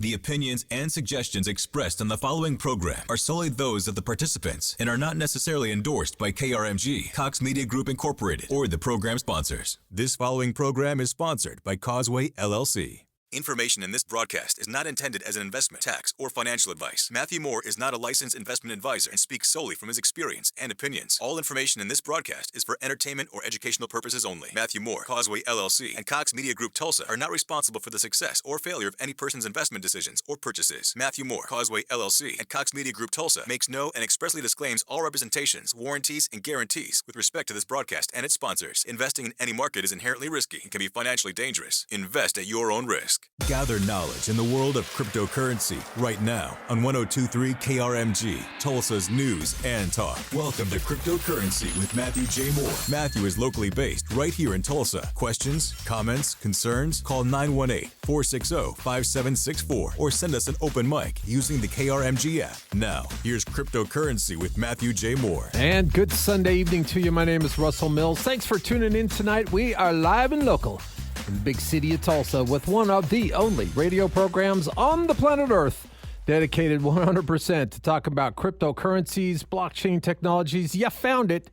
The opinions and suggestions expressed on the following program are solely those of the participants and are not necessarily endorsed by KRMG, Cox Media Group Incorporated, or the program sponsors. This following program is sponsored by Causeway, LLC. Information in this broadcast is not intended as an investment, tax, or financial advice. Matthew Moore is not a licensed investment advisor and speaks solely from his experience and opinions. All information in this broadcast is for entertainment or educational purposes only. Matthew Moore, Causeway, LLC, and Cox Media Group Tulsa are not responsible for the success or failure of any person's investment decisions or purchases. Matthew Moore, Causeway, LLC, and Cox Media Group Tulsa makes no and expressly disclaims all representations, warranties, and guarantees with respect to this broadcast and its sponsors. Investing in any market is inherently risky and can be financially dangerous. Invest at your own risk. Gather knowledge in the world of cryptocurrency right now on 102.3 KRMG, Tulsa's news and talk. Welcome to Cryptocurrency with Matthew J. Moore. Matthew is locally based right here in Tulsa. Questions, comments, concerns? Call 918-460-5764 or send us an open mic using the KRMG app. Now, here's Cryptocurrency with Matthew J. Moore. And good Sunday evening to you. My name is Russell Mills. Thanks for tuning in tonight. We are live and local in the big city of Tulsa with one of the only radio programs on the planet Earth dedicated 100% to talk about cryptocurrencies, blockchain technologies. You found it.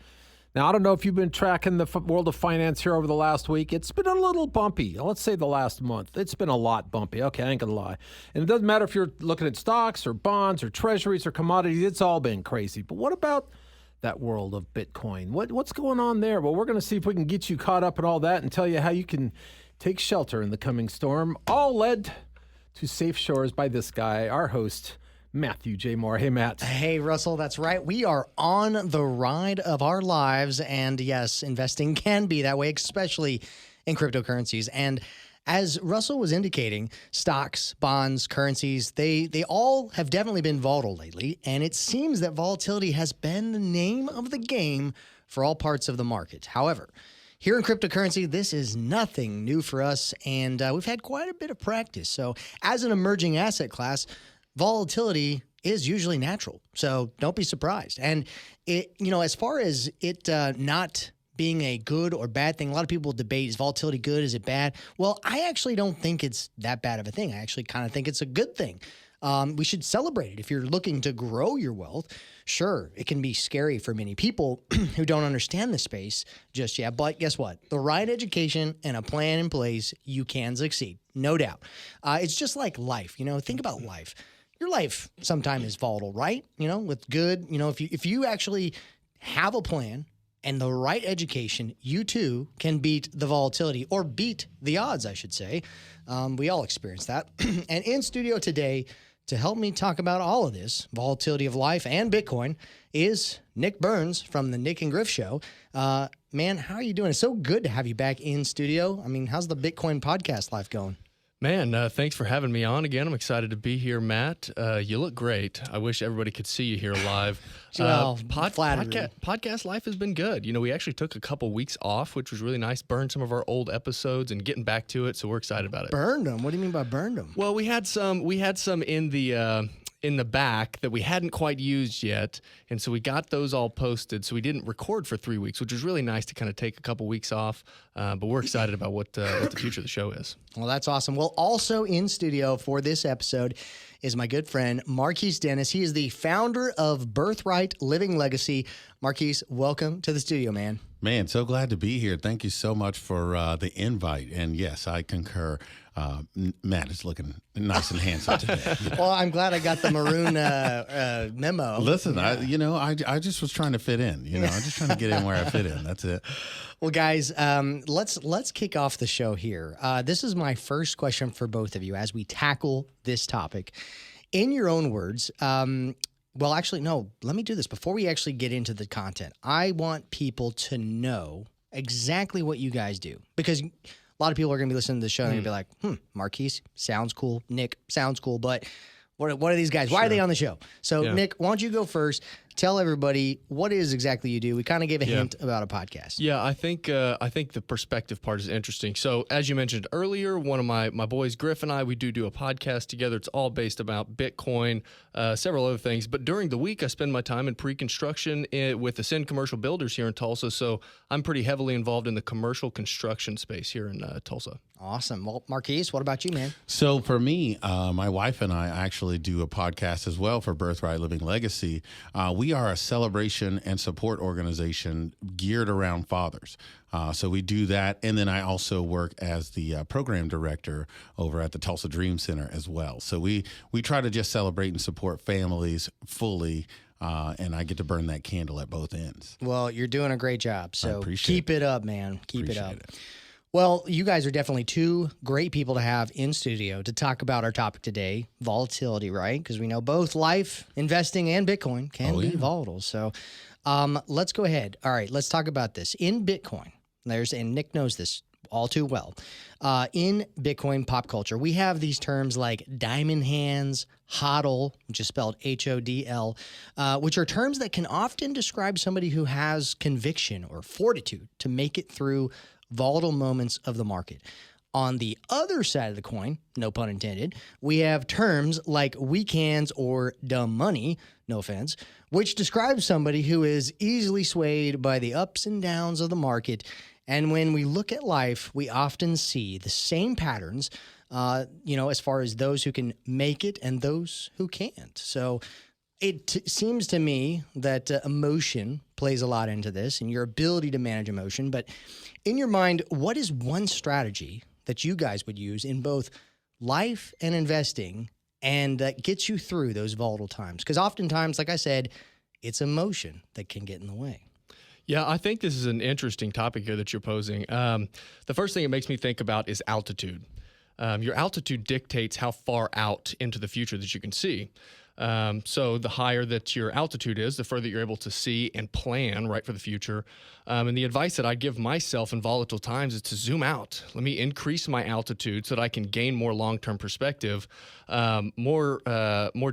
Now, I don't know if you've been tracking the world of finance here over the last week. It's been a little bumpy. Let's say the last month. It's been a lot bumpy. Okay, I ain't gonna lie. And it doesn't matter if you're looking at stocks or bonds or treasuries or commodities. It's all been crazy. But what about that world of Bitcoin? What's going on there? Well, we're going to see if we can get you caught up in all that and tell you how you can take shelter in the coming storm, all led to safe shores by this guy, our host, Matthew J. Moore. Hey, Matt. Hey, Russell, that's right. We are on the ride of our lives, and yes, investing can be that way, especially in cryptocurrencies. And as Russell was indicating, stocks, bonds, currencies, they all have definitely been volatile lately, and it seems that volatility has been the name of the game for all parts of the market. However, here in cryptocurrency, this is nothing new for us, and we've had quite a bit of practice. So as an emerging asset class, volatility is usually natural, so don't be surprised. And it, as far as it not being a good or bad thing, a lot of people debate, is volatility good, is it bad? Well, I actually don't think it's that bad of a thing. I actually kind of think it's a good thing. We should celebrate it. If you're looking to grow your wealth, sure, it can be scary for many people who don't understand the space just yet. But guess what? The right education and a plan in place, you can succeed, no doubt. It's just like life. Think about life. Your life sometimes is volatile, right? With good, if you actually have a plan and the right education, you too can beat the volatility, or beat the odds, I should say. We all experience that. And in studio today, to help me talk about all of this, volatility of life and Bitcoin, is Nyc Burns from the Nyc and Griff Show. Man, how are you doing? It's so good to have you back in studio. I mean, how's the Bitcoin podcast life going? Man, thanks for having me on again. I'm excited to be here, Matt. You look great. I wish everybody could see you here live. Well, flattery. Podcast life has been good. We actually took a couple weeks off, which was really nice. Burned some of our old episodes and getting back to it, so we're excited about it. Burned them? What do you mean by burned them? Well, we had some in the back that we hadn't quite used yet, and so we got those all posted. So we didn't record for 3 weeks, which was really nice to kind of take a couple weeks off. But we're excited about what the future of the show is. Well, that's awesome. Well, also in studio for this episode is my good friend, Marquess Dennis. He is the founder of Birthright Living Legacy. Marquess, welcome to the studio, man. Man, so glad to be here. Thank you so much for the invite. And yes, I concur. Matt is looking nice and handsome today. Well, I'm glad I got the maroon memo. Listen, yeah. I just was trying to fit in. I'm just trying to get in where I fit in. That's it. Well, guys, let's kick off the show here. This is my first question for both of you as we tackle this topic. In your own words, well, actually, no, let me do this. Before we actually get into the content, I want people to know exactly what you guys do, because a lot of people are going to be listening to the show and they're going to be like, Marquess, sounds cool. Nyc, sounds cool. But what are these guys? Why are they on the show? So, Nyc, why don't you go first? tell everybody what it is exactly you do. We kind of gave a hint about a podcast. Yeah, I think the perspective part is interesting. So as you mentioned earlier, one of my boys, Griff, and I, we do a podcast together. It's all based about Bitcoin, several other things. But during the week, I spend my time in pre-construction with Ascend Commercial Builders here in Tulsa. So I'm pretty heavily involved in the commercial construction space here in Tulsa. Awesome. Well, Marquise, what about you, man? So for me, my wife and I actually do a podcast as well for Birthright Living Legacy. We are a celebration and support organization geared around fathers. So we do that. And then I also work as the program director over at the Tulsa Dream Center as well. So we try to just celebrate and support families fully. And I get to burn that candle at both ends. Well, you're doing a great job. So keep it up, man. Keep it up. It. Well, you guys are definitely two great people to have in studio to talk about our topic today, volatility, right? Because we know both life, investing, and Bitcoin can be volatile. So let's go ahead. All right, let's talk about this. In Bitcoin, and Nick knows this all too well. In Bitcoin pop culture, we have these terms like diamond hands, HODL, which is spelled HODL, which are terms that can often describe somebody who has conviction or fortitude to make it through volatile moments of the market. On the other side of the coin, no pun intended, we have terms like weak hands or dumb money, no offense, which describes somebody who is easily swayed by the ups and downs of the market. And when we look at life, we often see the same patterns, as far as those who can make it and those who can't. So it seems to me that emotion plays a lot into this and your ability to manage emotion. But in your mind, what is one strategy that you guys would use in both life and investing and that gets you through those volatile times? Because oftentimes, like I said, it's emotion that can get in the way. Yeah, I think this is an interesting topic here that you're posing. The first thing it makes me think about is altitude. Your altitude dictates how far out into the future that you can see. So the higher that your altitude is, the further you're able to see and plan right for the future. And the advice that I give myself in volatile times is to zoom out. Let me increase my altitude so that I can gain more long-term perspective. More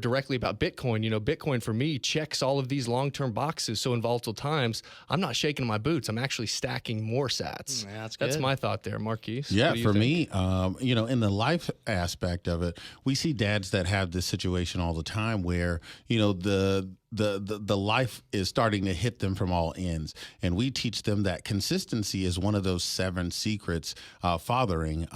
directly about Bitcoin, Bitcoin for me checks all of these long-term boxes. So in volatile times, I'm not shaking my boots. I'm actually stacking more sats. Yeah, that's my thought there, Marquise. Yeah, for me, in the life aspect of it, we see dads that have this situation all the time where, the life is starting to hit them from all ends. And we teach them that consistency is one of those 7 secrets, fathering,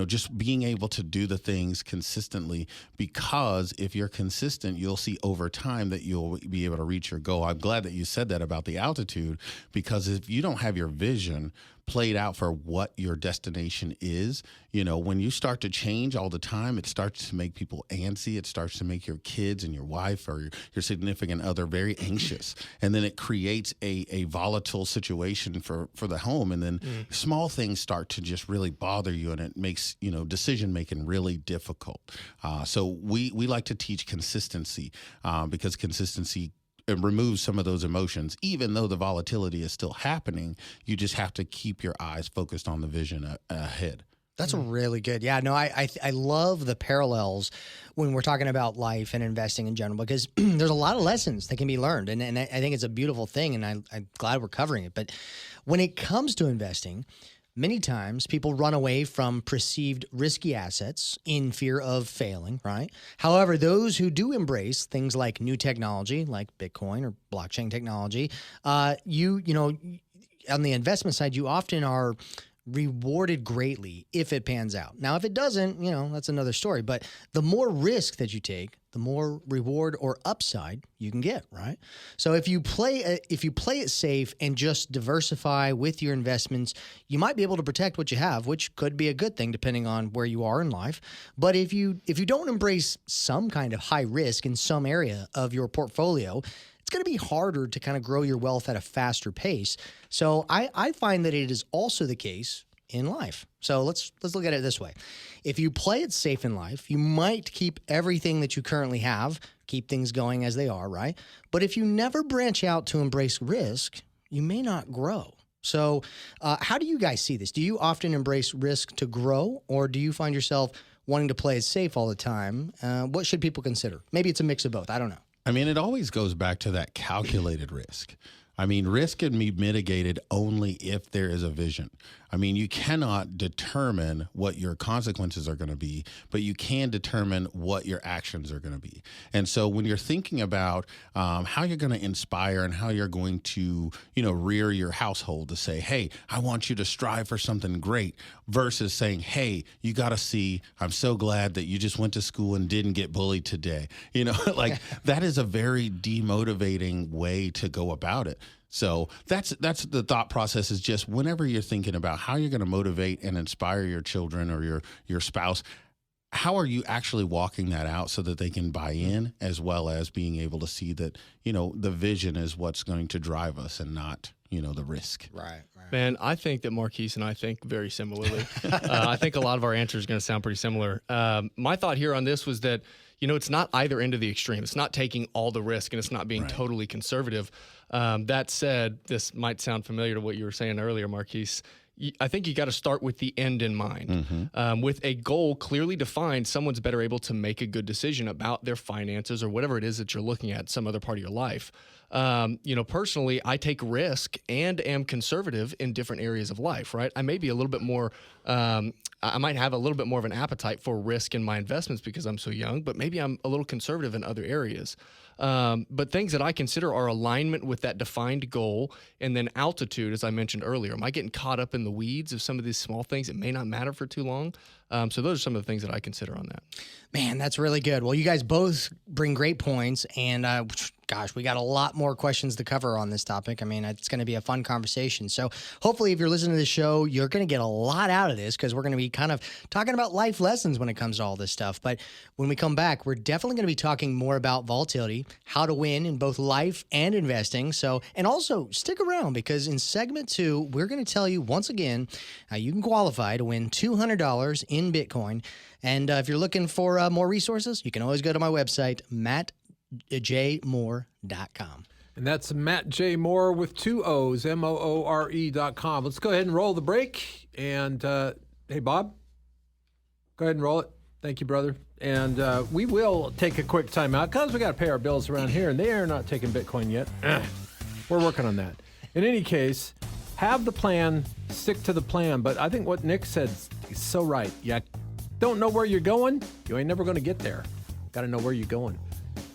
just being able to do the things consistently, because if you're consistent, you'll see over time that you'll be able to reach your goal. I'm glad that you said that about the altitude, because if you don't have your vision played out for what your destination is, when you start to change all the time, it starts to make people antsy. It starts to make your kids and your wife or your significant other very anxious. And then it creates a volatile situation for the home. And then small things start to just really bother you, and it makes, decision making really difficult. So we like to teach consistency, because consistency it removes some of those emotions. Even though the volatility is still happening, you just have to keep your eyes focused on the vision ahead. That's really good. Yeah, no, I love the parallels when we're talking about life and investing in general, because there's a lot of lessons that can be learned. And I think it's a beautiful thing, and I'm glad we're covering it. But when it comes to investing, many times people run away from perceived risky assets in fear of failing, right? However, those who do embrace things like new technology, like Bitcoin or blockchain technology, on the investment side, you often are rewarded greatly if it pans out. Now, if it doesn't, that's another story. But the more risk that you take, the more reward or upside you can get, right? So if you play it safe and just diversify with your investments, you might be able to protect what you have, which could be a good thing depending on where you are in life. But if you don't embrace some kind of high risk in some area of your portfolio, it's going to be harder to kind of grow your wealth at a faster pace. So I find that it is also the case in life. So let's look at it this way. If you play it safe in life, you might keep everything that you currently have, keep things going as they are, right? But if you never branch out to embrace risk, you may not grow. So how do you guys see this? Do you often embrace risk to grow, or do you find yourself wanting to play it safe all the time? What should people consider? Maybe it's a mix of both. I don't know. I mean, it always goes back to that calculated risk. I mean, risk can be mitigated only if there is a vision. I mean, you cannot determine what your consequences are going to be, but you can determine what your actions are going to be. And so when you're thinking about how you're going to inspire and how you're going to, rear your household to say, hey, I want you to strive for something great versus saying, hey, you got to see, I'm so glad that you just went to school and didn't get bullied today. Like that is a very demotivating way to go about it. So that's the thought process, is just whenever you're thinking about how you're going to motivate and inspire your children or your spouse, how are you actually walking that out so that they can buy in, as well as being able to see that, the vision is what's going to drive us and not, the risk. Right. Man, I think that Marquess and I think very similarly. I think a lot of our answers are going to sound pretty similar. My thought here on this was that, it's not either end of the extreme. It's not taking all the risk, and it's not being totally conservative. That said, this might sound familiar to what you were saying earlier, Marquess. I think you got to start with the end in mind. With a goal clearly defined, someone's better able to make a good decision about their finances or whatever it is that you're looking at, some other part of your life. Personally, I take risk and am conservative in different areas of life, right? I may be a little bit more, I might have a little bit more of an appetite for risk in my investments because I'm so young, but maybe I'm a little conservative in other areas. But things that I consider are alignment with that defined goal, and then altitude, as I mentioned earlier. Am I getting caught up in the weeds of some of these small things that may not matter for too long? So those are some of the things that I consider on that. Man, that's really good. Well, you guys both bring great points, and gosh, we got a lot more questions to cover on this topic. I mean, it's going to be a fun conversation. So hopefully if you're listening to the show, you're going to get a lot out of this, because we're going to be kind of talking about life lessons when it comes to all this stuff. But when we come back, we're definitely going to be talking more about volatility, how to win in both life and investing. So, and also stick around, because in segment 2, we're going to tell you once again how you can qualify to win $200 in Bitcoin. And if you're looking for more resources, you can always go to my website, mattjmoore.com. And that's Matt J. Moore with 2 O's, MOORE.com. Let's go ahead and roll the break. And hey, Bob, go ahead and roll it. Thank you, brother. And we will take a quick time out because we got to pay our bills around here, and they are not taking Bitcoin yet. We're working on that. In any case, have the plan, stick to the plan. But I think what Nick said is so right. Yeah. Don't know where you're going, you ain't never going to get there. Got to know where you're going.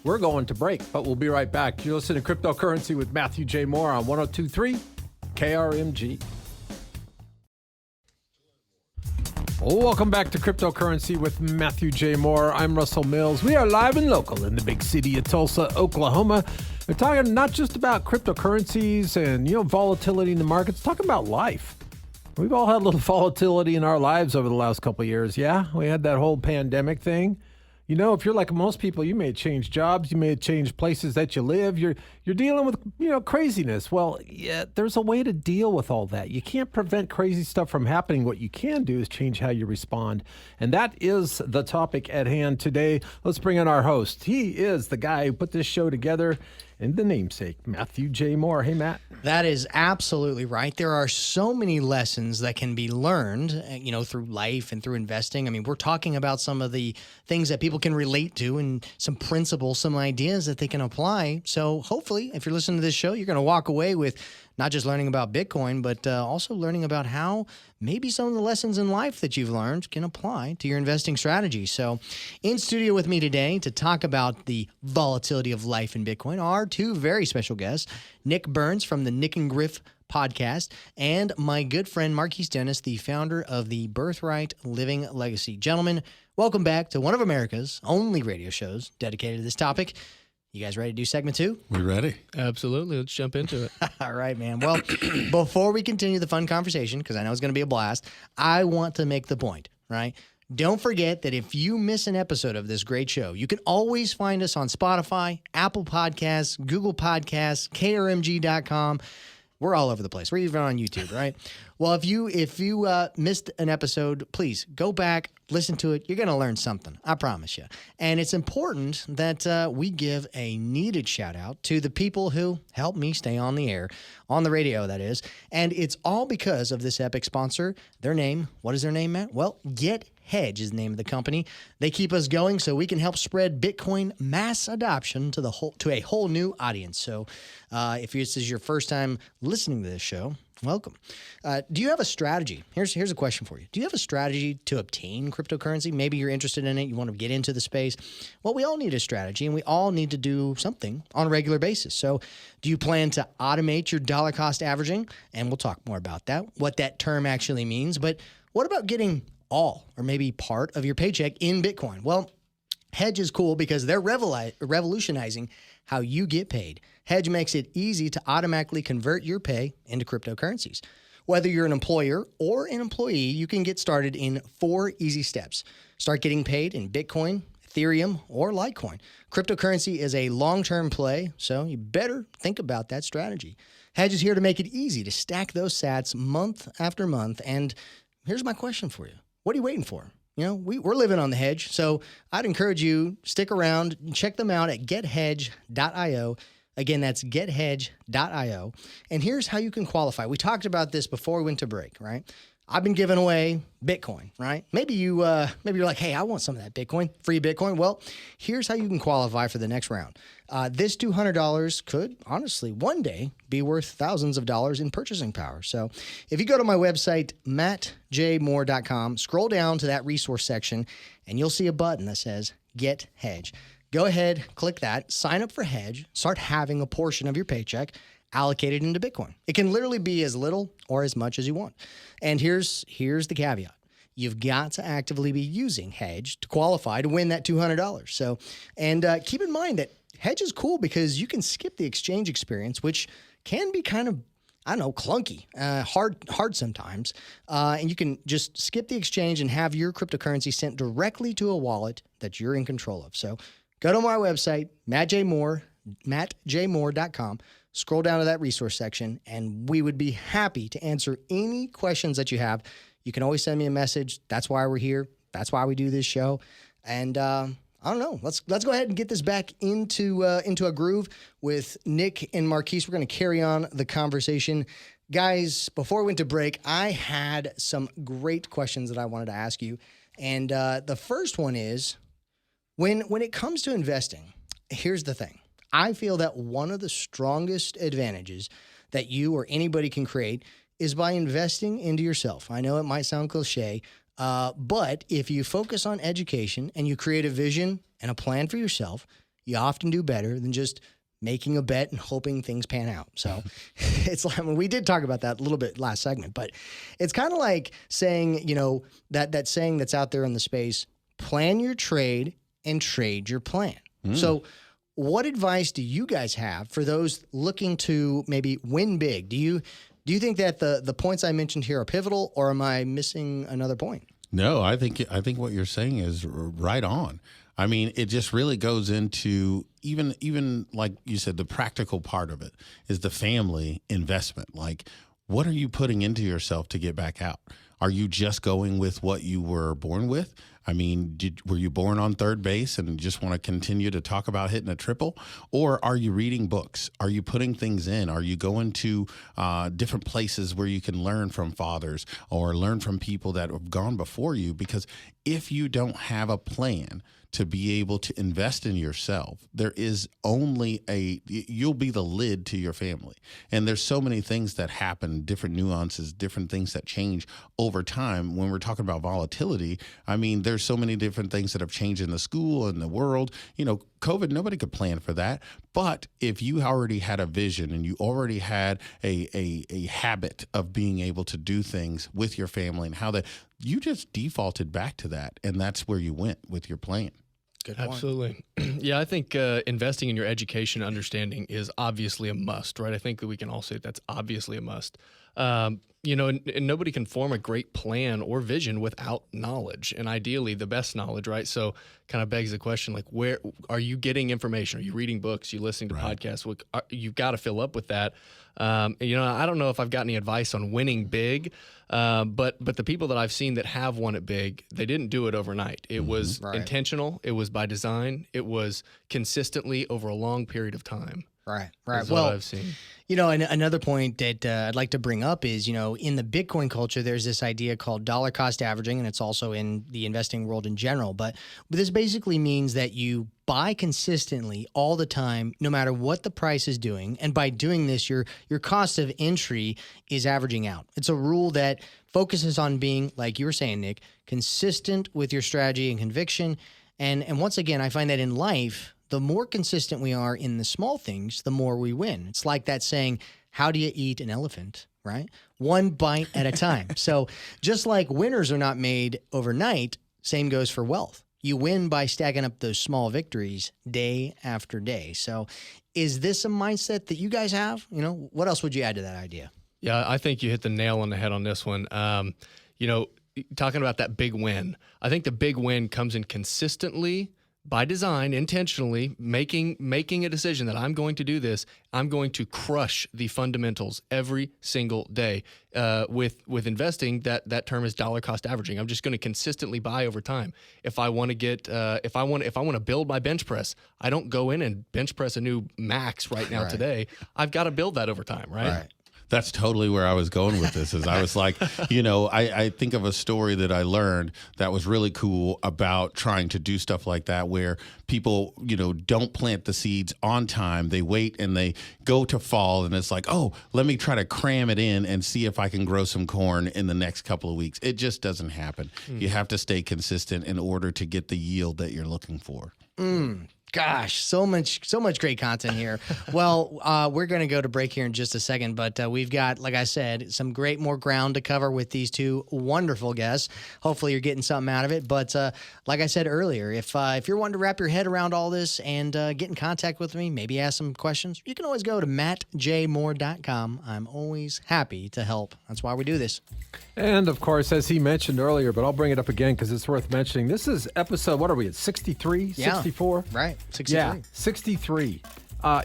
We're going to break, but we'll be right back. You're listening to Cryptocurrency with Matthew J. Moore on 102.3 KRMG. Welcome back to Cryptocurrency with Matthew J. Moore. I'm Russell Mills. We are live and local in the big city of Tulsa, Oklahoma. We're talking not just about cryptocurrencies and, volatility in the markets, talking about life. We've all had a little volatility in our lives over the last couple of years. Yeah, we had that whole pandemic thing. If you're like most people, you may change jobs, you may change places that you live. You're dealing with, craziness. Well, yeah, there's a way to deal with all that. You can't prevent crazy stuff from happening. What you can do is change how you respond. And that is the topic at hand today. Let's bring in our host. He is the guy who put this show together, and the namesake, Matthew J. Moore. Hey, Matt. That is absolutely right. There are so many lessons that can be learned, through life and through investing. I mean, we're talking about some of the things that people can relate to and some principles, some ideas that they can apply. So hopefully, if you're listening to this show, you're going to walk away with not just learning about Bitcoin, but also learning about how maybe some of the lessons in life that you've learned can apply to your investing strategy. So in studio with me today to talk about the volatility of life in Bitcoin are 2 very special guests, Nyc Burns from the Nyc and Griff podcast, and my good friend Marquess Dennis, the founder of the Birthright Living Legacy. Gentlemen, welcome back to one of America's only radio shows dedicated to this topic. You guys ready to do segment 2? We ready? Absolutely. Let's jump into it. All right, man. Well, before we continue the fun conversation, because I know it's going to be a blast, I want to make the point, right? Don't forget that if you miss an episode of this great show, you can always find us on Spotify, Apple Podcasts, Google Podcasts, krmg.com. We're all over the place. We're even on YouTube, right? Well, if you missed an episode, please go back, listen to it. You're going to learn something. I promise you. And it's important that we give a needed shout out to the people who help me stay on the air, on the radio, that is. And it's all because of this epic sponsor. Their name, what is their name, Matt? Well, Get Hedge is the name of the company. They keep us going so we can help spread Bitcoin mass adoption to a whole new audience. So if this is your first time listening to this show, welcome. Do you have a strategy? Here's a question for you. Do you have a strategy to obtain cryptocurrency? Maybe you're interested in it. You want to get into the space. Well, we all need a strategy, and we all need to do something on a regular basis. So do you plan to automate your dollar cost averaging? And we'll talk more about that, what that term actually means. But what about getting all or maybe part of your paycheck in Bitcoin? Well, Hedge is cool because they're revolutionizing how you get paid. Hedge makes it easy to automatically convert your pay into cryptocurrencies. Whether you're an employer or an employee, you can get started in 4 easy steps. Start getting paid in Bitcoin, Ethereum, or Litecoin. Cryptocurrency is a long-term play, so you better think about that strategy. Hedge is here to make it easy to stack those sats month after month. And here's my question for you. What are you waiting for? You know, we're living on the hedge, so I'd encourage you, stick around and check them out at gethedge.io. Again, that's gethedge.io. And here's how you can qualify. We talked about this before we went to break, right? I've been giving away Bitcoin, right? Maybe you're like, hey, I want some of that Bitcoin, free Bitcoin. Well, here's how you can qualify for the next round. This $200 could honestly one day be worth thousands of dollars in purchasing power. So if you go to my website, mattjmoore.com, scroll down to that resource section, and you'll see a button that says Get Hedge. Go ahead, click that, sign up for Hedge, start having a portion of your paycheck allocated into Bitcoin. It can literally be as little or as much as you want. And here's the caveat. You've got to actively be using Hedge to qualify to win that $200. So, and keep in mind that Hedge is cool because you can skip the exchange experience, which can be kind of, clunky, hard sometimes. And you can just skip the exchange and have your cryptocurrency sent directly to a wallet that you're in control of. So go to my website, mattjmoore.com. Scroll down to that resource section, and we would be happy to answer any questions that you have. You can always send me a message. That's why we're here. That's why we do this show. And I don't know. Let's go ahead and get this back into a groove with Nyc and Marquess. We're going to carry on the conversation. Guys, before we went to break, I had some great questions that I wanted to ask you. And the first one is, when it comes to investing, here's the thing. I feel that one of the strongest advantages that you or anybody can create is by investing into yourself. I know it might sound cliche, but if you focus on education and you create a vision and a plan for yourself, you often do better than just making a bet and hoping things pan out. So it's like, we did talk about that a little bit last segment, but it's kind of like saying, that saying that's out there in the space, plan your trade and trade your plan. So what advice do you guys have for those looking to maybe win big? Do you think that the points I mentioned here are pivotal, or am I missing another point? No, I think what you're saying is right on. I mean, it just really goes into even like you said, the practical part of it is the family investment. Like, what are you putting into yourself to get back out? Are you just going with what you were born with? I mean, were you born on third base and just want to continue to talk about hitting a triple? Or are you reading books? Are you putting things in? Are you going to different places where you can learn from fathers or learn from people that have gone before you? Because if you don't have a plan to be able to invest in yourself, there is only you'll be the lid to your family. And there's so many things that happen, different nuances, different things that change over time. When we're talking about volatility, I mean, there's so many different things that have changed in the school and the world. COVID, nobody could plan for that. But if you already had a vision and you already had a habit of being able to do things with your family and how that, you just defaulted back to that. And that's where you went with your plan. Good point. Absolutely. Yeah, I think investing in your education understanding is obviously a must, right? I think that we can all say that's obviously a must. And nobody can form a great plan or vision without knowledge, and ideally the best knowledge, right? So kind of begs the question, like, where are you getting information? Are you reading books? Are you listening to podcasts? You've got to fill up with that. I don't know if I've got any advice on winning big, but the people that I've seen that have won it big, they didn't do it overnight. It was intentional. It was by design. It was consistently over a long period of time. Right. Is Well, what I've seen. And another point that I'd like to bring up is, in the Bitcoin culture, there's this idea called dollar cost averaging, and it's also in the investing world in general. But this basically means that you buy consistently all the time, no matter what the price is doing. And by doing this, your cost of entry is averaging out. It's a rule that focuses on being, like you were saying, Nick, consistent with your strategy and conviction. And once again, I find that in life, the more consistent we are in the small things, the more we win. It's like that saying, how do you eat an elephant, right? One bite at a time. So just like winners are not made overnight, same goes for wealth. You win by stacking up those small victories day after day. So is this a mindset that you guys have? What else would you add to that idea? Yeah, I think you hit the nail on the head on this one. Talking about that big win, I think the big win comes in consistently, by design, intentionally making a decision that I'm going to do this. I'm going to crush the fundamentals every single day. With investing, that term is dollar cost averaging. I'm just going to consistently buy over time. If I want to get if I want to build my bench press, I don't go in and bench press a new max right now today. I've got to build that over time, right? That's totally where I was going with this. Is I was like, I think of a story that I learned that was really cool about trying to do stuff like that, where people, don't plant the seeds on time. They wait and they go to fall, and it's like, oh, let me try to cram it in and see if I can grow some corn in the next couple of weeks. It just doesn't happen. You have to stay consistent in order to get the yield that you're looking for. Gosh, so much great content here. Well, we're going to go to break here in just a second, but we've got, like I said, some more ground to cover with these two wonderful guests. Hopefully you're getting something out of it. But like I said earlier, if you're wanting to wrap your head around all this and get in contact with me, maybe ask some questions, you can always go to mattjmoore.com. I'm always happy to help. That's why we do this. And, of course, as he mentioned earlier, but I'll bring it up again because it's worth mentioning, this is episode, what are we at, 63, 64? Right, 63. Yeah, 63.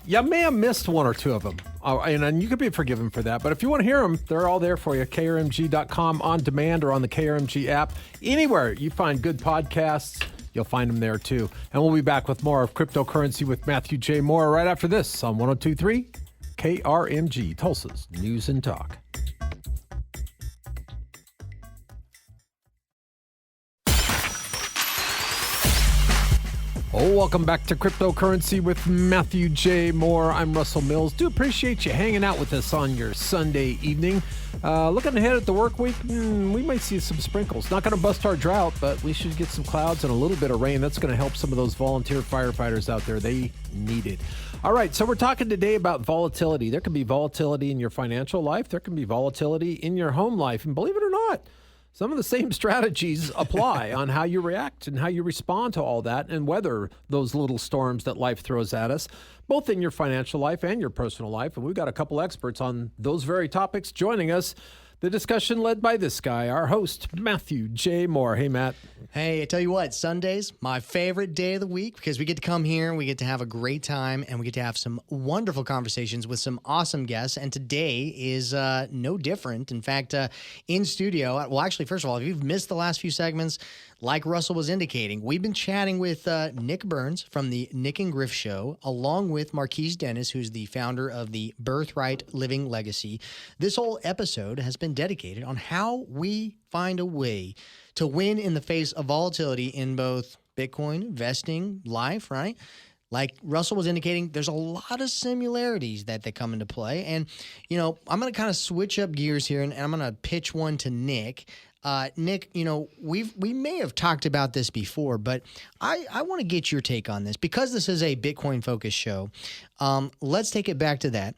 You may have missed one or two of them, and you could be forgiven for that. But if you want to hear them, they're all there for you, krmg.com on demand or on the KRMG app. Anywhere you find good podcasts, you'll find them there, too. And we'll be back with more of Cryptocurrency with Matthew J. Moore right after this on 102.3 KRMG, Tulsa's News and Talk. Oh, welcome back to Cryptocurrency with Matthew J. Moore. I'm Russell Mills. Do appreciate you hanging out with us on your Sunday evening. Looking ahead at the work week, we might see some sprinkles. Not going to bust our drought, but we should get some clouds and a little bit of rain. That's going to help some of those volunteer firefighters out there. They need it. All right, so we're talking today about volatility. There can be volatility in your financial life. There can be volatility in your home life. And believe it or not, some of the same strategies apply on how you react and how you respond to all that and weather those little storms that life throws at us, both in your financial life and your personal life. And we've got a couple experts on those very topics joining us. The discussion led by this guy, our host, Matthew J. Moore. Hey, Matt. Hey, I tell you what, Sunday's my favorite day of the week because we get to come here and we get to have a great time and we get to have some wonderful conversations with some awesome guests. And today is no different. In fact, in studio, well, actually, first of all, if you've missed the last few segments, like Russell was indicating, we've been chatting with Nyc Burns from the Nyc and Griff Show, along with Marquess Dennis, who's the founder of the Birthright Living Legacy. This whole episode has been dedicated on how we find a way to win in the face of volatility in both Bitcoin, investing, life, right? Like Russell was indicating, there's a lot of similarities that come into play. And, I'm going to kind of switch up gears here and I'm going to pitch one to Nick. Nick, we may have talked about this before, but I want to get your take on this because this is a Bitcoin-focused show. Let's take it back to that.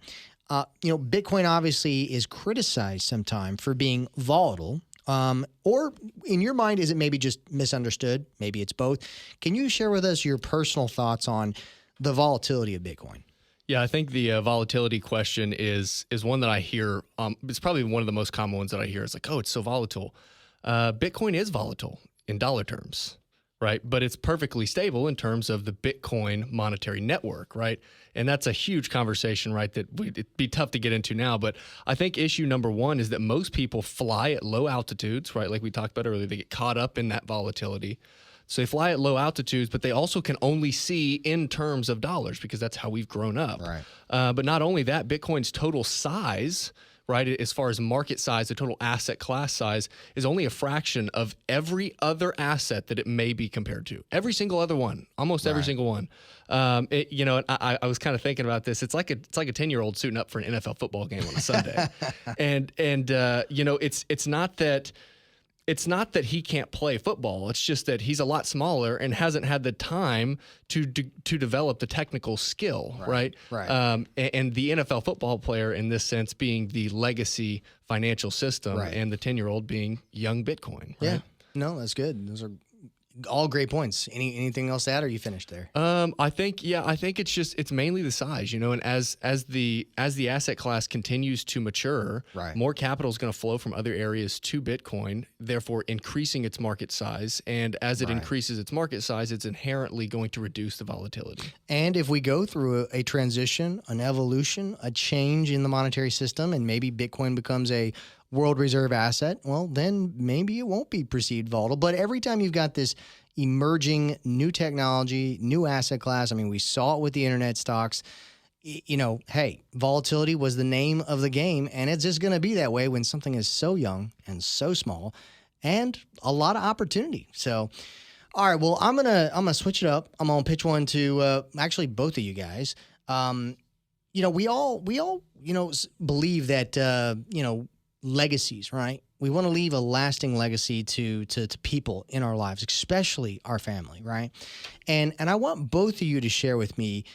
Bitcoin obviously is criticized sometimes for being volatile. Or in your mind, is it maybe just misunderstood? Maybe it's both. Can you share with us your personal thoughts on the volatility of Bitcoin? Yeah, I think the volatility question is one that I hear. It's probably one of the most common ones that I hear. It's like, oh, it's so volatile. Bitcoin is volatile in dollar terms, right? But it's perfectly stable in terms of the Bitcoin monetary network, right? And that's a huge conversation, right, that it'd be tough to get into now. But I think issue number one is that most people fly at low altitudes, right? Like we talked about earlier, they get caught up in that volatility. So they fly at low altitudes, but they also can only see in terms of dollars because that's how we've grown up. Right. But not only that, Bitcoin's total size, right, as far as market size, the total asset class size, is only a fraction of every other asset that it may be compared to. Every single other one, almost every single one. I was kind of thinking about this. It's like a 10-year-old suiting up for an NFL football game on a Sunday, and it's not that he can't play football. It's just that he's a lot smaller and hasn't had the time to develop the technical skill, right? Right. And the NFL football player, in this sense, being the legacy financial system, and the 10-year-old being young Bitcoin. Right? Yeah. No, that's good. Those are all great points. Anything else to add, or are you finished there? I think it's mainly the size, and as the asset class continues to mature, more capital is going to flow from other areas to Bitcoin, therefore increasing its market size. And as it increases its market size, it's inherently going to reduce the volatility. And if we go through a transition, an evolution, a change in the monetary system, and maybe Bitcoin becomes a world reserve asset, well, then maybe it won't be perceived volatile. But every time you've got this emerging new technology, new asset class, I mean, we saw it with the internet stocks, hey, volatility was the name of the game, and it's just going to be that way when something is so young and so small and a lot of opportunity. So, all right, well, I'm gonna switch it up. I'm gonna pitch one to actually both of you guys. We all believe that legacies, right? We want to leave a lasting legacy to people in our lives, especially our family, right? And I want both of you to share with me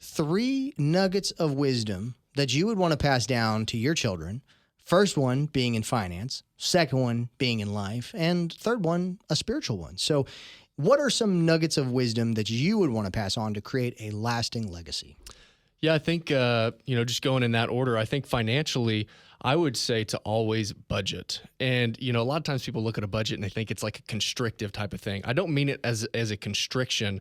3 nuggets of wisdom that you would want to pass down to your children. First one being in finance, second one being in life, and third one, a spiritual one. So what are some nuggets of wisdom that you would want to pass on to create a lasting legacy? Yeah, I think, just going in that order, I think financially, I would say to always budget. And, a lot of times people look at a budget and they think it's like a constrictive type of thing. I don't mean it as a constriction,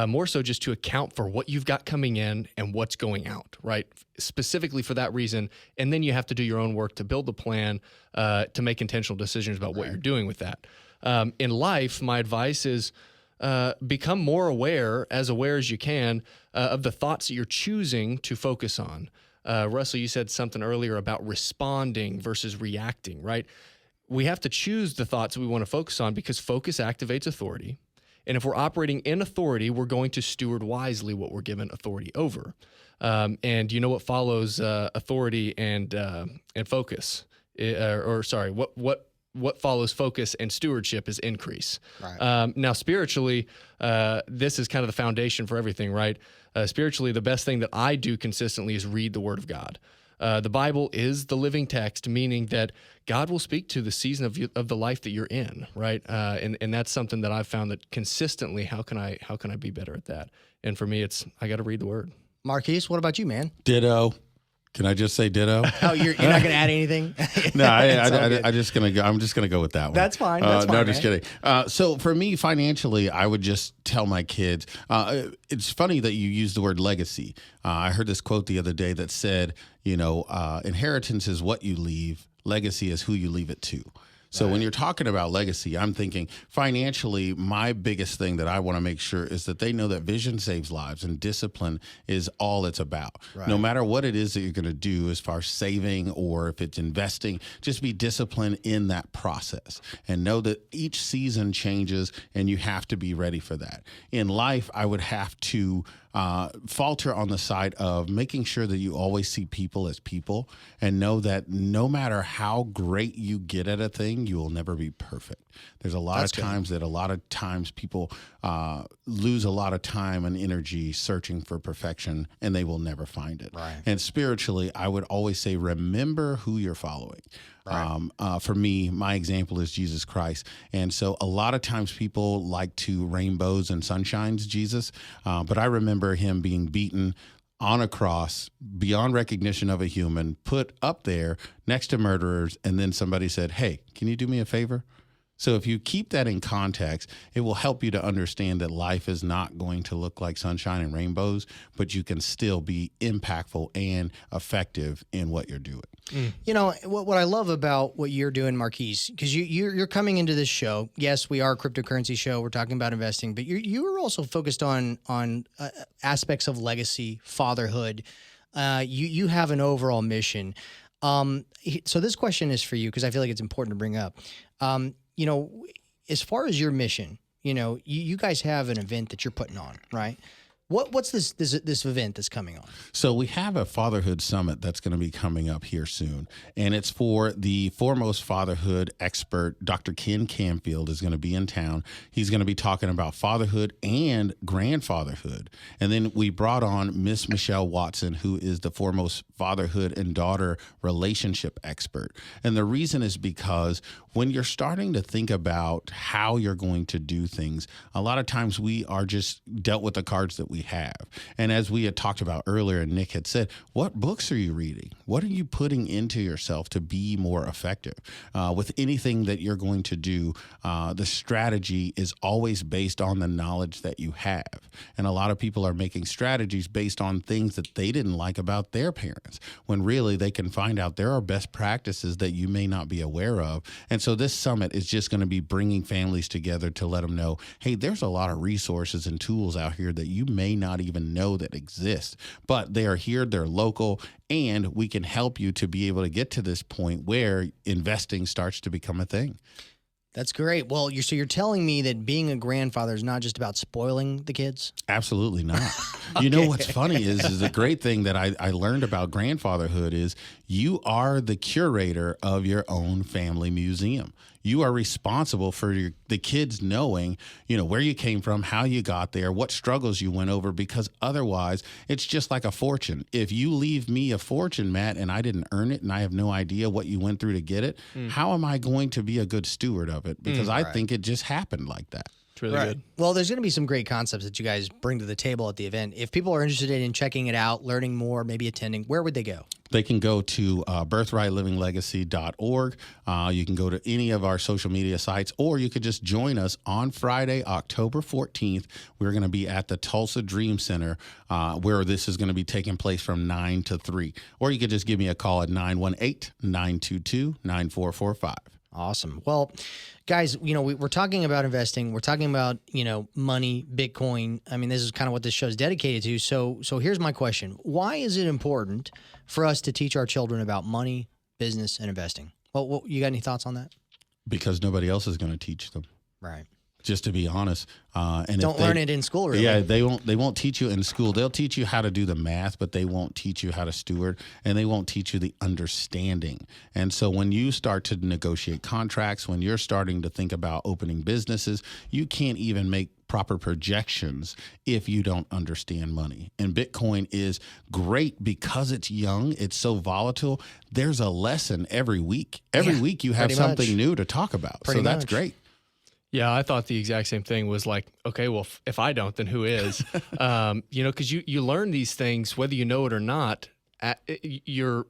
more so just to account for what you've got coming in and what's going out, right? Specifically for that reason. And then you have to do your own work to build the plan, to make intentional decisions about what you're doing with that. In life, my advice is, become more aware as you can, of the thoughts that you're choosing to focus on. Russell, you said something earlier about responding versus reacting, right? We have to choose the thoughts that we want to focus on because focus activates authority. And if we're operating in authority, we're going to steward wisely what we're given authority over. And what follows authority and focus, what follows focus and stewardship is increase. Right. Now, spiritually, this is kind of the foundation for everything, right? Spiritually, the best thing that I do consistently is read the Word of God. The Bible is the living text, meaning that God will speak to the season of the life that you're in, right? And that's something that I've found that consistently, how can I be better at that? And for me, I got to read the Word. Marquise, what about you, man? Ditto. Can I just say ditto? Oh, you're not going to add anything? No, I'm just going to go with that one. That's fine. No, just kidding. So for me, financially, I would just tell my kids, it's funny that you use the word legacy. I heard this quote the other day that said, inheritance is what you leave. Legacy is who you leave it to. So when you're talking about legacy, I'm thinking financially, my biggest thing that I want to make sure is that they know that vision saves lives and discipline is all it's about. Right. No matter what it is that you're going to do as far as saving or if it's investing, just be disciplined in that process and know that each season changes and you have to be ready for that. In life, I would have to falter on the side of making sure that you always see people as people and know that no matter how great you get at a thing, you will never be perfect. There's a lot of times people lose a lot of time and energy searching for perfection and they will never find it. Right. And spiritually, I would always say, remember who you're following. Right. For me, my example is Jesus Christ. And so a lot of times people like to rainbows and sunshines Jesus, but I remember him being beaten on a cross beyond recognition of a human, put up there next to murderers. And then somebody said, hey, can you do me a favor? So if you keep that in context, it will help you to understand that life is not going to look like sunshine and rainbows, but you can still be impactful and effective in what you're doing. You know, what I love about what you're doing, Marquise, because you're coming into this show. Yes, we are a cryptocurrency show. We're talking about investing, but you're also focused on aspects of legacy, fatherhood. You have an overall mission. So this question is for you because I feel like it's important to bring up. You know, as far as your mission, you know, you guys have an event that you're putting on, right? What's this event that's coming on? So we have a Fatherhood Summit that's going to be coming up here soon, and it's for the foremost fatherhood expert. Dr. Ken Camfield is going to be in town. He's going to be talking about fatherhood and grandfatherhood. And then we brought on Miss Michelle Watson, who is the foremost fatherhood and daughter relationship expert. And the reason is because when you're starting to think about how you're going to do things, a lot of times we are just dealt with the cards that we have. And as we had talked about earlier, and Nick had said, what books are you reading? What are you putting into yourself to be more effective? With anything that you're going to do, the strategy is always based on the knowledge that you have. And a lot of people are making strategies based on things that they didn't like about their parents, when really they can find out there are best practices that you may not be aware of. And so this summit is just going to be bringing families together to let them know, hey, there's a lot of resources and tools out here that you may not even know that exist, but they are here, they're local, and we can help you to be able to get to this point where investing starts to become a thing. That's great. Well, you're telling me that being a grandfather is not just about spoiling the kids? Absolutely not. Okay. You know what's funny is the great thing that I learned about grandfatherhood is you are the curator of your own family museum. You are responsible for the kids knowing, you know, where you came from, how you got there, what struggles you went over, because otherwise it's just like a fortune. If you leave me a fortune, Matt, and I didn't earn it and I have no idea what you went through to get it, how am I going to be a good steward of it? Because I think it just happened like that. It's really good. Well, there's going to be some great concepts that you guys bring to the table at the event. If people are interested in checking it out, learning more, maybe attending, where would they go? They can go to birthrightlivinglegacy.org. You can go to any of our social media sites, or you could just join us on Friday, October 14th. We're going to be at the Tulsa Dream Center, where this is going to be taking place from 9 to 3. Or you could just give me a call at 918-922-9445. Awesome. Well, guys, you know, we're talking about investing. We're talking about, you know, money, Bitcoin. I mean, this is kind of what this show is dedicated to. So here's my question. Why is it important for us to teach our children about money, business, and investing? Well, you got any thoughts on that? Because nobody else is going to teach them. Right. Just to be honest. And don't learn it in school, really. Yeah, they won't teach you in school. They'll teach you how to do the math, but they won't teach you how to steward, and they won't teach you the understanding. And so when you start to negotiate contracts, when you're starting to think about opening businesses, you can't even make proper projections if you don't understand money. And Bitcoin is great because it's young, it's so volatile. There's a lesson every week. Every week you have something new to talk about. So that's great. Yeah, I thought the exact same thing. Was like, okay, well, if I don't, then who is? You know, because you learn these things whether you know it or not. You're,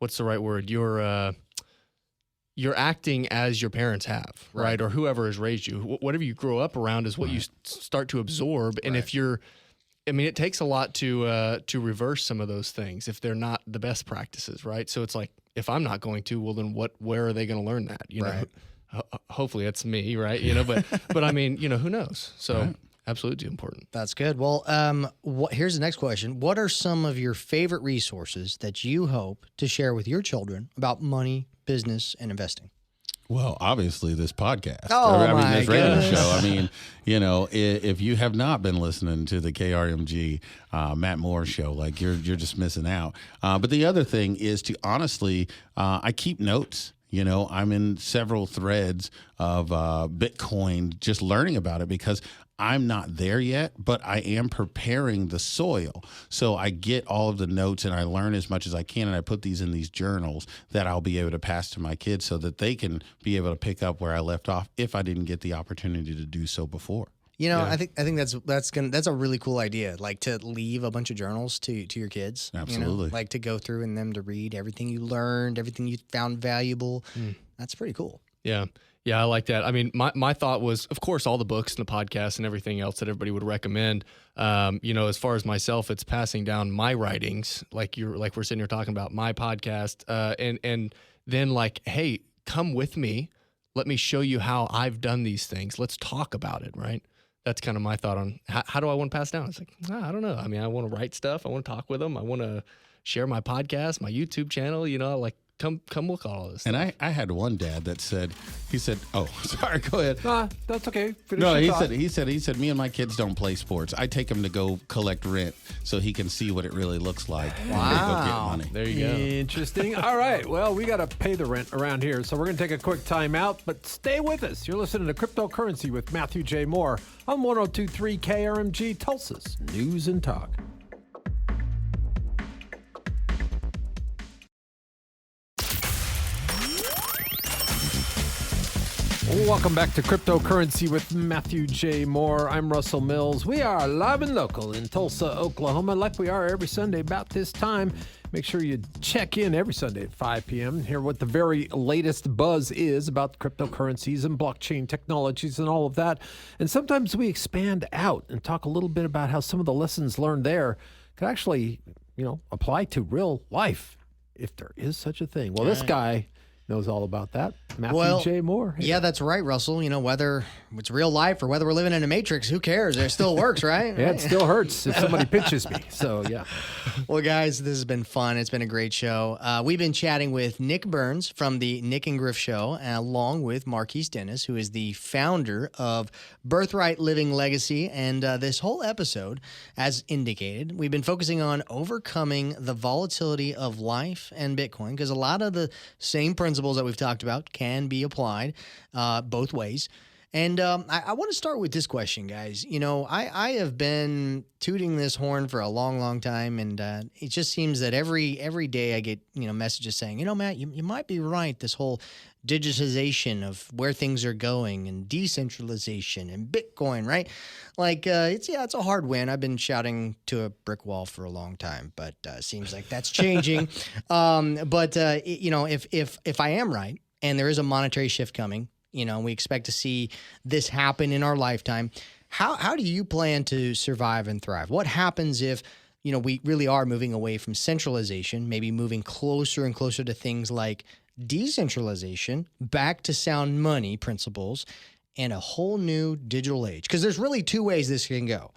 what's the right word? You're acting as your parents have, right? Or whoever has raised you. Whatever you grow up around is what you start to absorb. And if you're, I mean, it takes a lot to reverse some of those things if they're not the best practices, right? So it's like, if I'm not going to, well, then where are they going to learn that? You know. Hopefully that's me, right? You know, but I mean, you know, who knows? So absolutely important. That's good. Well, here's the next question. What are some of your favorite resources that you hope to share with your children about money, business, and investing? Well, obviously this podcast. Oh, this radio show. I mean, you know, if you have not been listening to the KRMG Matt Moore show, like you're just missing out. But the other thing is to honestly, I keep notes. You know, I'm in several threads of Bitcoin, just learning about it because I'm not there yet, but I am preparing the soil. So I get all of the notes and I learn as much as I can. And I put these in these journals that I'll be able to pass to my kids so that they can be able to pick up where I left off if I didn't get the opportunity to do so before. You know, I think that's a really cool idea. Like to leave a bunch of journals to your kids. Absolutely. You know? Like to go through and them to read everything you learned, everything you found valuable. That's pretty cool. Yeah. Yeah, I like that. I mean, my thought was, of course, all the books and the podcasts and everything else that everybody would recommend. As far as myself, it's passing down my writings, like we're sitting here talking about my podcast, and then like, hey, come with me. Let me show you how I've done these things. Let's talk about it, right? That's kind of my thought on how do I want to pass down. It's like, I don't know. I mean, I want to write stuff. I want to talk with them. I want to share my podcast, my YouTube channel, like come look at all this And stuff. I had one dad that said, oh, sorry, go ahead. That's okay. Finish No, your he thought. said, me and my kids don't play sports. I take him to go collect rent so he can see what it really looks like. Wow. Go get money. There you go. Interesting. All right. Well, we got to pay the rent around here, so we're going to take a quick time out, but stay with us. You're listening to Cryptocurrency with Matthew J. Moore on 102.3 KRMG, Tulsa's News and Talk. Welcome back to Cryptocurrency with Matthew J. Moore. I'm Russell Mills. We are live and local in Tulsa, Oklahoma, like we are every Sunday about this time. Make sure you check in every Sunday at 5 p.m. and hear what the very latest buzz is about cryptocurrencies and blockchain technologies and all of that. And sometimes we expand out and talk a little bit about how some of the lessons learned there could actually, apply to real life, if there is such a thing. Well, this guy knows all about that. Matthew J. Moore. Hey. Yeah, that's right, Russell. Whether it's real life or whether we're living in a matrix, who cares? It still works, right? Yeah, it still hurts if somebody pinches me. So, yeah. Well, guys, this has been fun. It's been a great show. We've been chatting with Nyc Burns from the Nyc and Griff Show, along with Marquess Dennis, who is the founder of Birthright Living Legacy. And this whole episode, as indicated, we've been focusing on overcoming the volatility of life and Bitcoin, because a lot of the same principles that we've talked about can be applied both ways. And I want to start with this question, guys. I have been tooting this horn for a long, long time, and it just seems that every day I get messages saying, Matt, you might be right. This whole digitization of where things are going and decentralization and Bitcoin, right? Like it's a hard win. I've been shouting to a brick wall for a long time, but seems like that's changing. If I am right and there is a monetary shift coming, we expect to see this happen in our lifetime. How do you plan to survive and thrive? What happens if, we really are moving away from centralization, maybe moving closer and closer to things like decentralization, back to sound money principles, and a whole new digital age? Because there's really two ways this can go.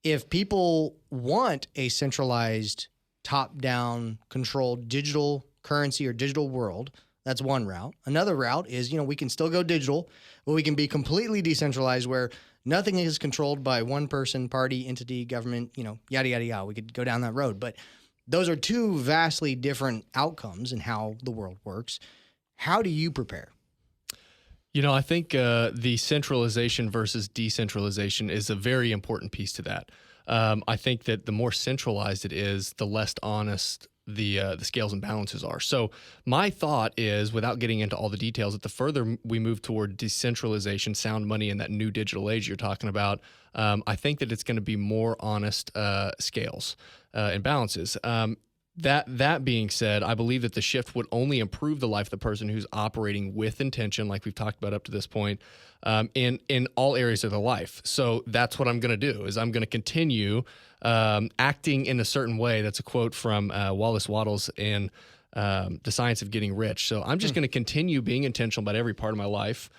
If people want a centralized, top-down, controlled digital currency or digital world, that's one route. Another route is, we can still go digital, but we can be completely decentralized where nothing is controlled by one person, party, entity, government, yada, yada, yada. We could go down that road. But those are two vastly different outcomes in how the world works. How do you prepare? I think the centralization versus decentralization is a very important piece to that. I think that the more centralized it is, the less honest the scales and balances are. So my thought is, without getting into all the details, that the further we move toward decentralization, sound money, and that new digital age you're talking about, I think that it's going to be more honest scales and balances. That being said, I believe that the shift would only improve the life of the person who's operating with intention, like we've talked about up to this point, in all areas of their life. So that's what I'm going to do, is I'm going to continue acting in a certain way. That's a quote from Wallace Wattles in The Science of Getting Rich. So I'm just going to continue being intentional about every part of my life,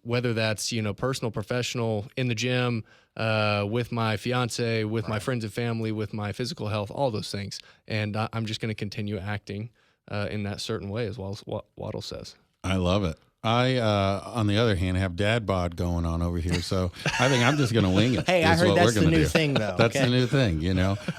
whether that's, personal, professional, in the gym, with my fiance, with my friends and family, with my physical health, all those things. And I'm just going to continue acting in that certain way, as well as what Waddle says. I love it. I, on the other hand, have dad bod going on over here, so I think I'm just going to wing it. Hey, I heard that's the new thing, though. That's the new thing,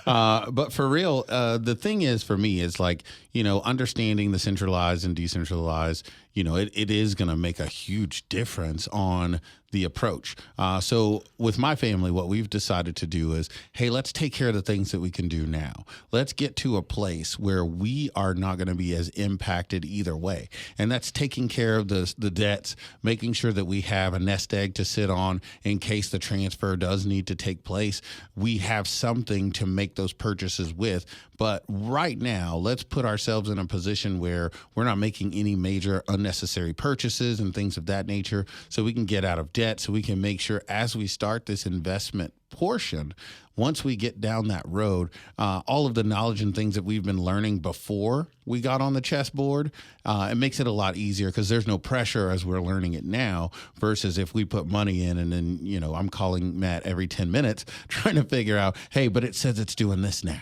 But for real, the thing is, for me, is like, understanding the centralized and decentralized, it is going to make a huge difference on the approach. So with my family, what we've decided to do is, hey, let's take care of the things that we can do now. Let's get to a place where we are not going to be as impacted either way. And that's taking care of the debts, making sure that we have a nest egg to sit on in case the transfer does need to take place. We have something to make those purchases with. But right now, let's put ourselves in a position where we're not making any major unnecessary unnecessary purchases and things of that nature, so we can get out of debt, so we can make sure as we start this investment portion, once we get down that road, all of the knowledge and things that we've been learning before we got on the chessboard, it makes it a lot easier because there's no pressure as we're learning it now versus if we put money in and then, I'm calling Matt every 10 minutes trying to figure out, hey, but it says it's doing this now.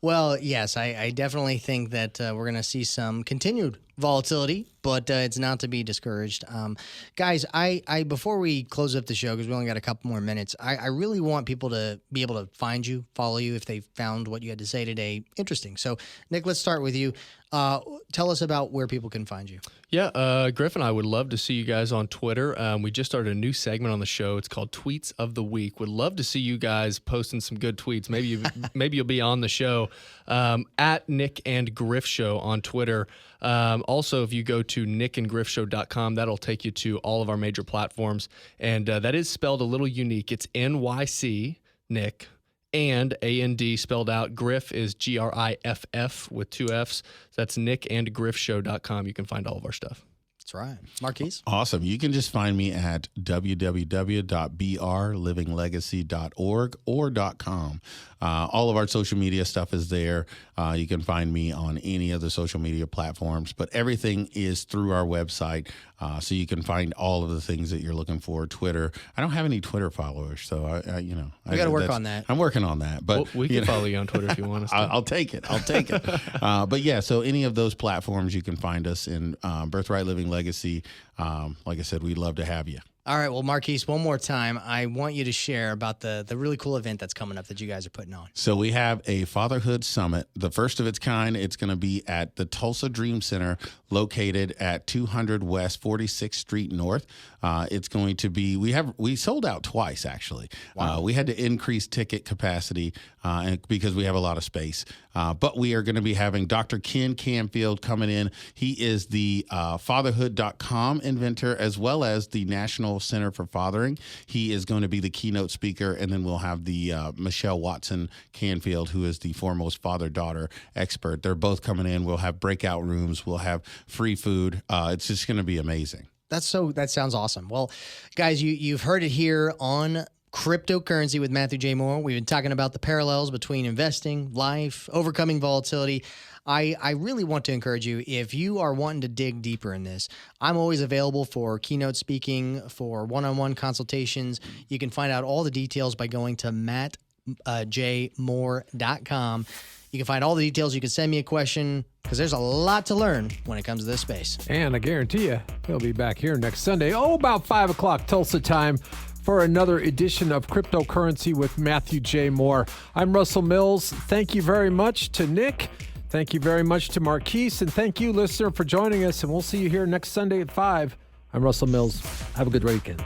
Well, yes, I definitely think that we're going to see some continued volatility, but it's not to be discouraged. Guys, I before we close up the show, because we only got a couple more minutes, I really want people to be able to find you, follow you if they found what you had to say today interesting. So, Nyc, let's start with you. Tell us about where people can find you. Yeah, Griff and I would love to see you guys on Twitter. We just started a new segment on the show. It's called Tweets of the Week. Would love to see you guys posting some good tweets. Maybe you'll be on the show at Nyc and Griff Show on Twitter. Also, if you go to nycandgriffshow.com, that'll take you to all of our major platforms. And that is spelled a little unique. It's NYC, Nyc, and A-N-D spelled out. Griff is Griff with 2 Fs. So that's nycandgriffshow.com. You can find all of our stuff. That's right. Marquise? Awesome. You can just find me at www.brlivinglegacy.org or .com. All of our social media stuff is there. You can find me on any of the social media platforms, but everything is through our website. So you can find all of the things that you're looking for. Twitter. I don't have any Twitter followers, so I got to work on that. I'm working on that, but we can follow you on Twitter if you want us to. I'll take it. But yeah, so any of those platforms you can find us in. Birthright Living Legacy. Like I said, we'd love to have you. All right. Well, Marquise, one more time, I want you to share about the really cool event that's coming up that you guys are putting on. So we have a Fatherhood Summit, the first of its kind. It's going to be at the Tulsa Dream Center, located at 200 West 46th Street North. It's going to be, we sold out twice, actually. Wow. We had to increase ticket capacity because we have a lot of space. But we are going to be having Dr. Ken Canfield coming in. He is the fatherhood.com inventor, as well as the National Center for Fathering. He is going to be the keynote speaker, and then we'll have the Michelle Watson Canfield, who is the foremost father-daughter expert. They're both coming in. We'll have breakout rooms. We'll have free food. It's just going to be amazing. That sounds awesome. Well, guys, you've heard it here on Cryptocurrency with Matthew J. Moore. We've been talking about the parallels between investing, life, overcoming volatility. I really want to encourage you, if you are wanting to dig deeper in this, I'm always available for keynote speaking, for one-on-one consultations. You can find out all the details by going to mattjmoore.com. You can find all the details. You can send me a question, because there's a lot to learn when it comes to this space. And I guarantee you, he'll be back here next Sunday, about 5 o'clock Tulsa time, for another edition of Cryptocurrency with Matthew J. Moore. I'm Russell Mills. Thank you very much to Nyc. Thank you very much to Marquise. And thank you, listener, for joining us. And we'll see you here next Sunday at 5. I'm Russell Mills. Have a good weekend.